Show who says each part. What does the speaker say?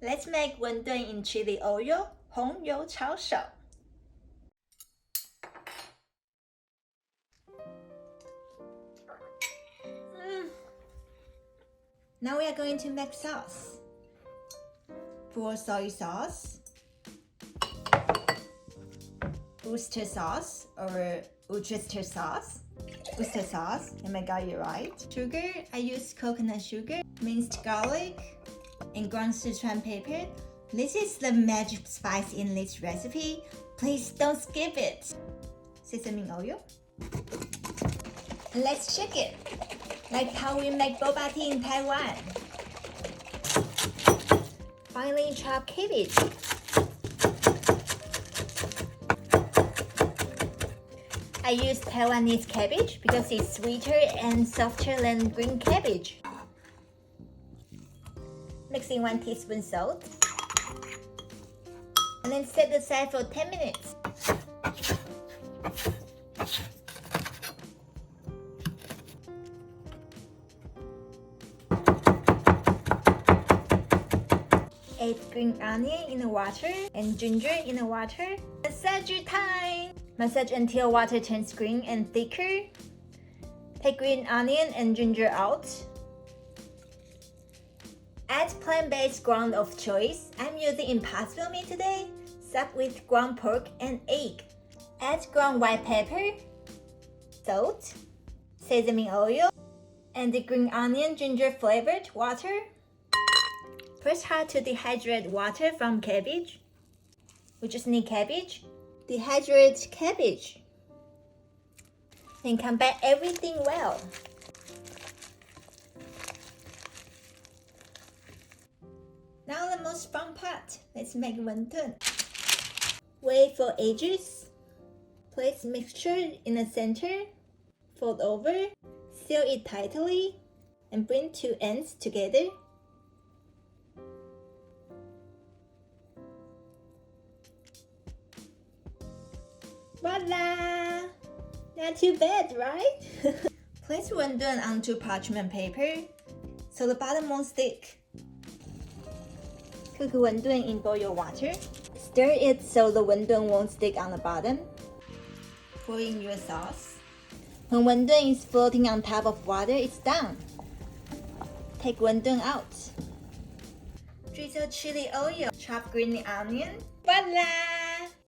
Speaker 1: Let's make wonton in chili oil, 红油炒手. Now we are going to make sauce. For soy sauce, oyster sauce or Worcester sauce. Oyster sauce, oh my god, you're right. Sugar, I use coconut sugar, minced garlic, and ground Sichuan pepper. This is the magic spice in this recipe. Please don't skip it. Sesame oil. Let's shake it, like how we make boba tea in Taiwan. Finely chopped cabbage. I use Taiwanese cabbage because it's sweeter and softer than green cabbage. Mix in 1 teaspoon salt. And then set aside for 10 minutes. Add green onion in the water and ginger in the water. Massage time! Massage until water turns green and thicker. Take green onion and ginger out. Add plant-based ground of choice. I'm using impossible meat today. Stuffed with ground pork and egg. Add ground white pepper, salt, sesame oil, and the green onion ginger flavored water. Press hard to dehydrate water from cabbage. We just need cabbage. Dehydrate cabbage. Then combine everything well. Now the most fun part. Let's make wonton. Wait for edges. Place mixture in the center. Fold over. Seal it tightly. And bring 2 ends together. Voila! Not too bad, right? Place wonton onto parchment paper so the bottom won't stick. Cook wonton in boiled water. Stir it so the wonton won't stick on the bottom. Pour in your sauce. When wonton is floating on top of water, it's done. Take wonton out. Drizzle chili oil. Chop green onion. Voila!